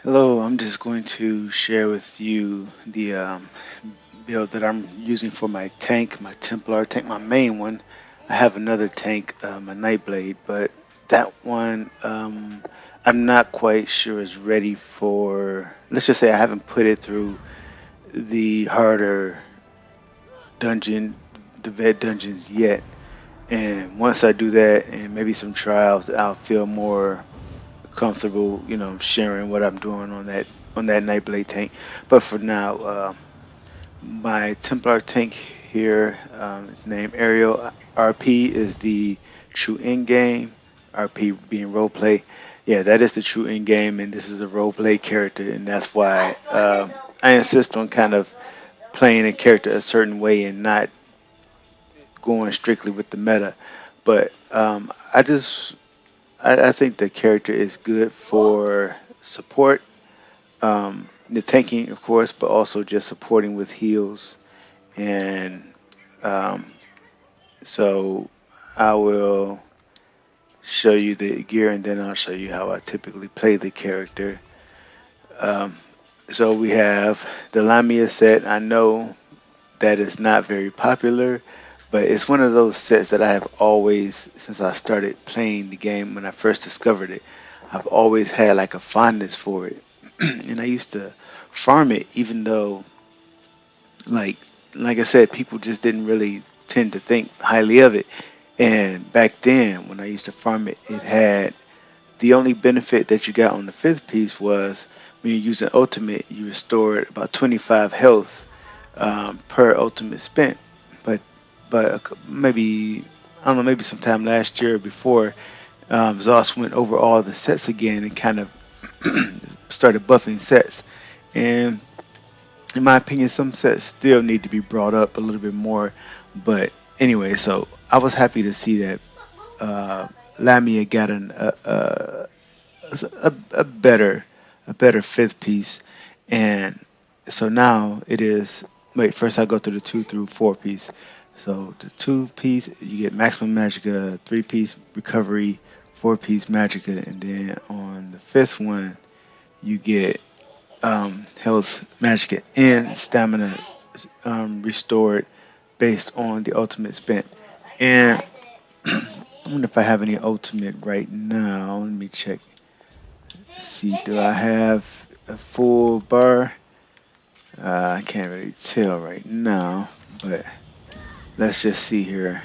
Hello, I'm just going to share with you the build that I'm using for my tank, my Templar tank, my main one. I have another tank, my Nightblade, but that one I'm not quite sure is ready for. Let's just say I haven't put it through the harder dungeon, the vet dungeons yet. And once I do that, and maybe some trials, I'll feel more comfortable, sharing what I'm doing on that Nightblade tank. But for now, my Templar tank here, named Arielle RP, is the true end game. RP being roleplay. Yeah, that is the true end game, and this is a roleplay character, and that's why I insist on kind of playing a character a certain way and not going strictly with the meta. But I think the character is good for support, the tanking, of course, but also just supporting with heals. And um, so I will show you the gear and then I'll show you how I typically play the character. Um, so we have the Lamia set. I know that is not very popular, but it's one of those sets that I have always, since I started playing the game when I first discovered it, I've always had like a fondness for it. And I used to farm it, even though, like, like I said, people just didn't really tend to think highly of it. And back then, when I used to farm it, it had the only benefit that you got on the fifth piece was when you use an ultimate, you restored about 25 health per ultimate spent. But maybe I don't know, maybe sometime last year or before, Zoss went over all the sets again and kind of started buffing sets. And in my opinion, some sets still need to be brought up a little bit more. But anyway, so I was happy to see that uh, Lamia got a better fifth piece, and so now it is. Wait, first I go through the two through four piece. So the two piece you get maximum magicka, three piece recovery, four piece magicka, and then on the fifth one you get health magicka and stamina restored based on the ultimate spent. And I wonder if I have any ultimate right now. Let me check. See, do I have a full bar? I can't really tell right now, but let's just see here.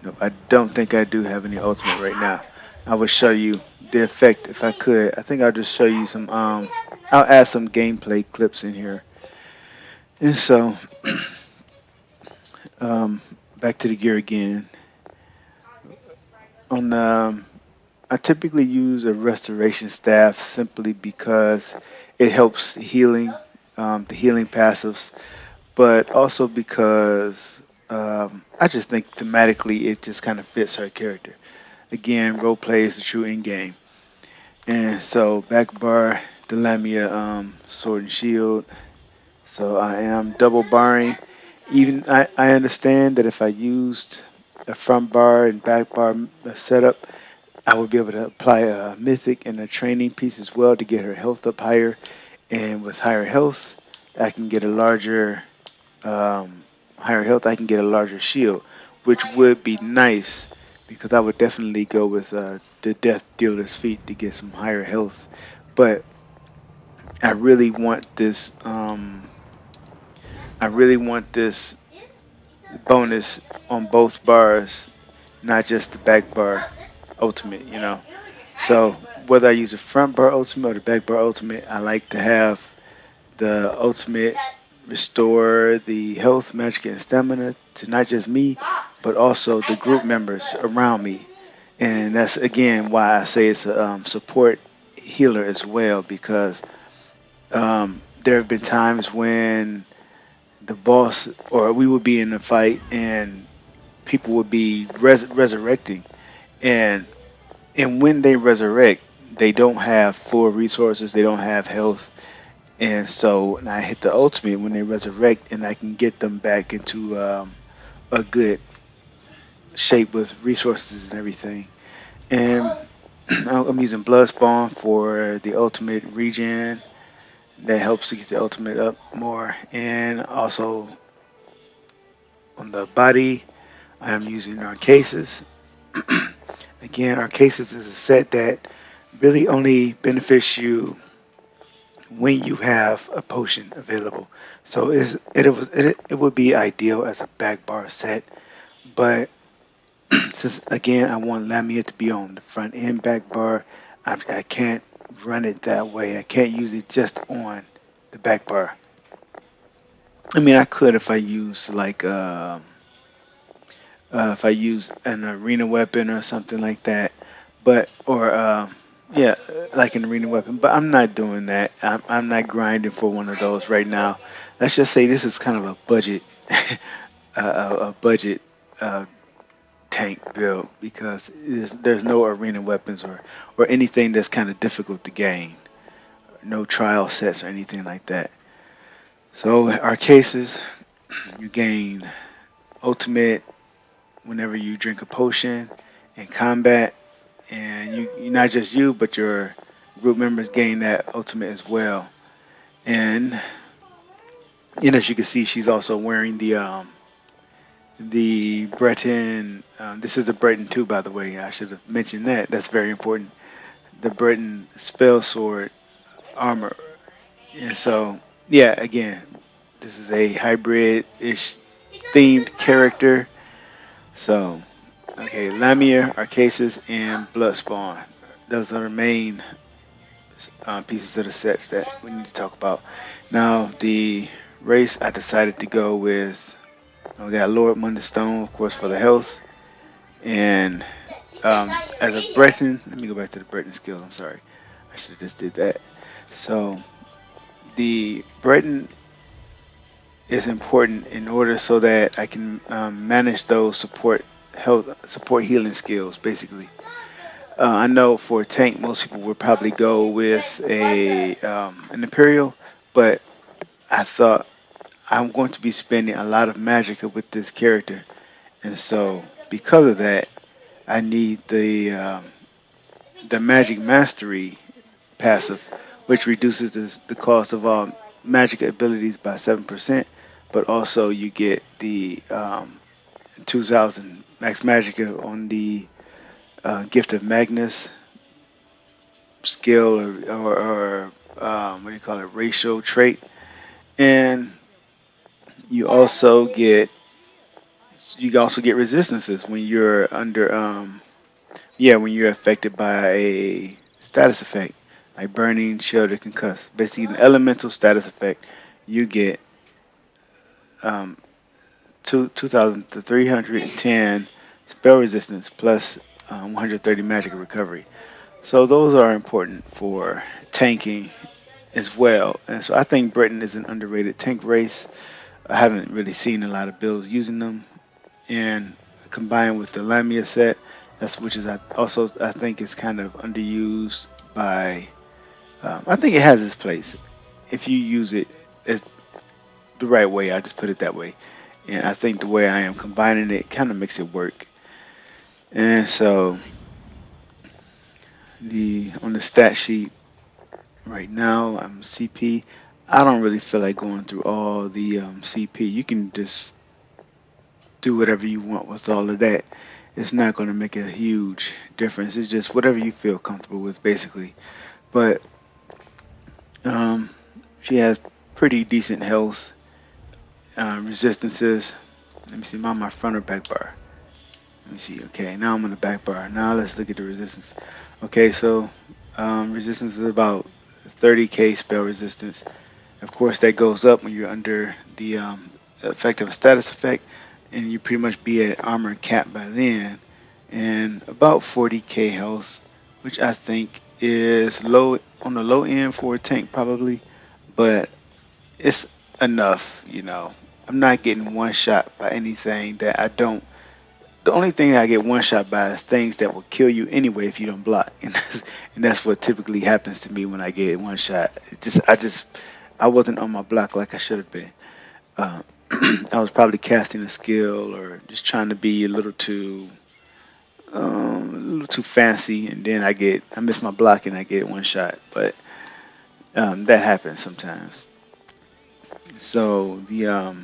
Nope, I don't think I do have any ultimate right now. I will show you the effect if I could. I think I'll just show you some. I'll add some gameplay clips in here. And so, um, back to the gear again. On I typically use a restoration staff simply because it helps healing, the healing passives, but also because I just think thematically it just kind of fits her character. Again, role play is the true end game, and so back bar the Lamia sword and shield. So I am double barring. Even I understand that if I used a front bar and back bar setup, I would be able to apply a mythic and a training piece as well to get her health up higher. And with higher health, I can get a larger, higher health. I can get a larger shield, which would be nice because I would definitely go with the Death Dealer's feat to get some higher health. But I really want this. I really want this bonus on both bars, not just the back bar ultimate. So whether I use the front bar ultimate or the back bar ultimate, I like to have the ultimate restore the health, magic, and stamina to not just me, but also the group members around me. And that's again why I say it's a support healer as well, because there have been times when the boss or we would be in a fight and people would be resurrecting, and when they resurrect, they don't have full resources, they don't have health, and so and I hit the ultimate when they resurrect, and I can get them back into a good shape with resources and everything. And I'm using Blood Spawn for the ultimate regen. That helps to get the ultimate up more. And also on the body, I'm using Arcasis. Again, Arcasis is a set that really only benefits you when you have a potion available. So it would be ideal as a back bar set, but since again I want Lamia to be on the front end back bar, I can't run it that way. I can't use it just on the back bar. I mean, I could if I use like if I use an arena weapon or something like that, but or yeah, like an arena weapon. But I'm not doing that. I'm not grinding for one of those right now. Let's just say this is kind of a budget, a budget uh, tank build because there's no arena weapons or anything that's kind of difficult to gain. No trial sets or anything like that. So our cases, you gain ultimate whenever you drink a potion in combat, and you not just you, but your group members gain that ultimate as well. And as you can see, she's also wearing the Breton. This is a Breton too, by the way. I should have mentioned that. That's very important. The Breton spell sword armor. And so, yeah, again, this is a hybrid-ish themed character. So, okay, Lamia, Arcasis, and Bloodspawn. Those are the main pieces of the sets that we need to talk about. Now, the race, I decided to go with, we got Lord Mundstone, of course, for the health. And as a Breton, let me go back to the Breton skills. I'm sorry. I should have just did that. So, the Breton is important in order so that I can manage those support healing skills, basically. I know for a tank, most people would probably go with an Imperial, but I thought I'm going to be spending a lot of magicka with this character, and so because of that, I need the magic mastery passive, which reduces the cost of all magic abilities by 7%, but also you get the 2000 max magicka on the Gift of Magnus skill or what do you call it, racial trait, and you also get resistances when you're under when you're affected by a status effect like burning, shield, or concuss. Basically, an elemental status effect, you get 2,000 to 310 spell resistance plus 130 magic recovery. So those are important for tanking as well. And so I think Britain is an underrated tank race. I haven't really seen a lot of builds using them. And combined with the Lamia set, which is I think is kind of underused by. I think it has its place if you use it as the right way. I just put it that way. And I think the way I am combining it kind of makes it work. And so on the stat sheet right now, I'm CP. I don't really feel like going through all the CP. You can just do whatever you want with all of that. It's not going to make a huge difference. It's just whatever you feel comfortable with, basically. But um, she has pretty decent health, resistances. Let me see, am I on my front or back bar? Let me see. Okay, now I'm on the back bar. Now let's look at the resistance. Okay, so resistance is about 30k spell resistance. Of course, that goes up when you're under the effect of a status effect, and you pretty much be at armor cap by then. And about 40k health, which I think is low on the low end for a tank probably, but it's enough. I'm not getting one shot by anything that I don't. The only thing I get one shot by is things that will kill you anyway if you don't block, and that's what typically happens to me when I get one shot. I wasn't on my block like I should have been. Uh, I was probably casting a skill or just trying to be a little too a little too fancy, and then I miss my block and I get one shot. But that happens sometimes. So the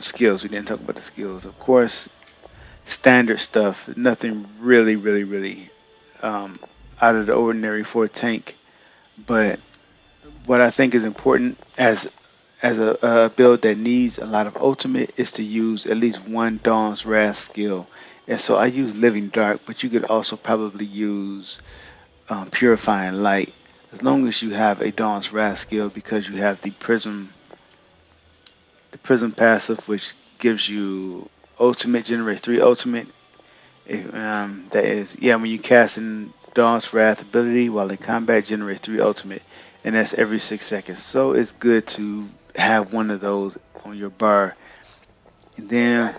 skills, we didn't talk about the skills. Of course, standard stuff. Nothing really um, out of the ordinary for a tank. But what I think is important as a build that needs a lot of ultimate is to use at least one Dawn's Wrath skill. And so I use Living Dark, but you could also probably use Purifying Light as long as you have a Dawn's Wrath skill because you have the Prism passive, which gives you ultimate, generates 3 ultimate. That is, yeah, when you cast in Dawn's Wrath ability while in combat, generates 3 ultimate, and that's every 6 seconds. So it's good to have one of those on your bar. And then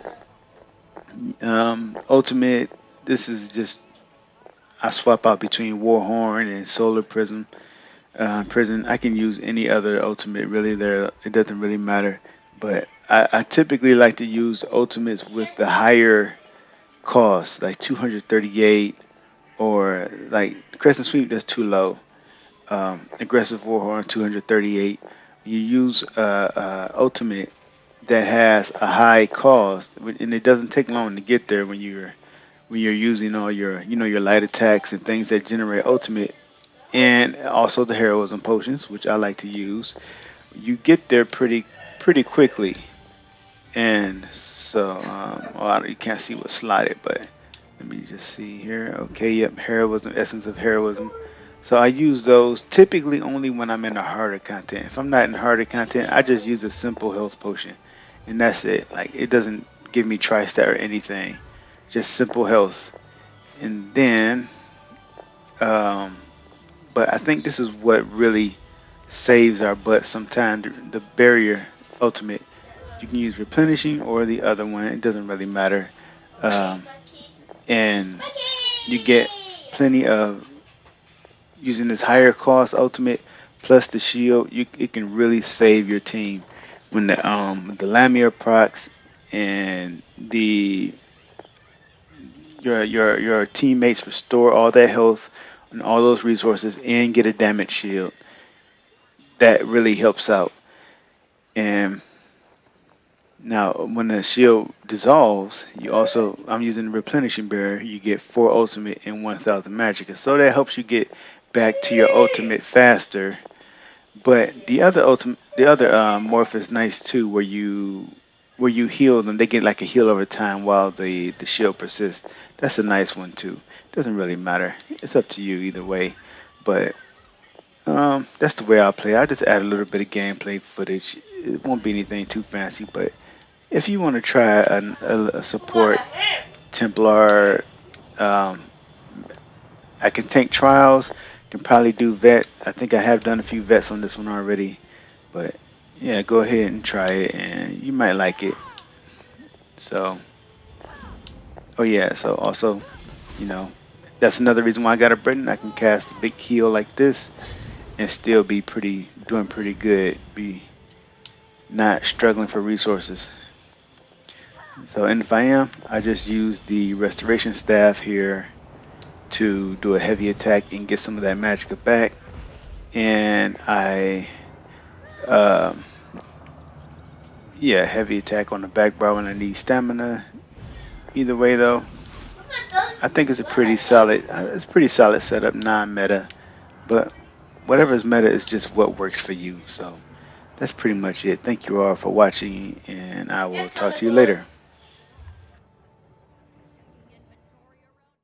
ultimate, this is just I swap out between Warhorn and Solar Prism. Prison, I can use any other ultimate really. There, it doesn't really matter. But I typically like to use ultimates with the higher cost, like 238 or like Crescent Sweep. That's too low. Aggressive Warhorn 238. You use ultimate that has a high cost, and it doesn't take long to get there when you're using all your your light attacks and things that generate ultimate, and also the heroism potions, which I like to use. You get there pretty quickly, and so you can't see what's slotted, but let me just see here. Okay, yep, heroism, essence of heroism. So I use those typically only when I'm in the harder content. If I'm not in harder content, I just use a simple health potion, and that's it. Like it doesn't give me tri-stat or anything, just simple health. And then, um, but I think this is what really saves our butt sometimes. The barrier ultimate, you can use replenishing or the other one. It doesn't really matter, um, and you get plenty of using this higher cost ultimate plus the shield. It can really save your team when the Lamia procs and the your teammates restore all their health and all those resources and get a damage shield. That really helps out. And now when the shield dissolves, you also I'm using the replenishing barrier. You get 4 ultimate and 1,000 magic, and so that helps you get back to your ultimate faster. But the other morph is nice too, where you heal them. They get like a heal over time while the shield persists. That's a nice one too. Doesn't really matter. It's up to you either way. But that's the way I'll play. I'll just add a little bit of gameplay footage. It won't be anything too fancy, but if you want to try a support Templar, um, I can tank trials. Can probably do vet. I think I have done a few vets on this one already, but yeah, go ahead and try it, and you might like it. So, oh yeah. So also, you know, that's another reason why I got a Breton. I can cast a big heal like this and still be doing pretty good. Be not struggling for resources. So, and if I am, I just use the restoration staff here to do a heavy attack and get some of that magic back. And um, yeah, heavy attack on the back bar when I need stamina. Either way, though, I think it's pretty solid setup, non-meta. But whatever is meta is just what works for you. So that's pretty much it. Thank you all for watching, and I will talk to you later.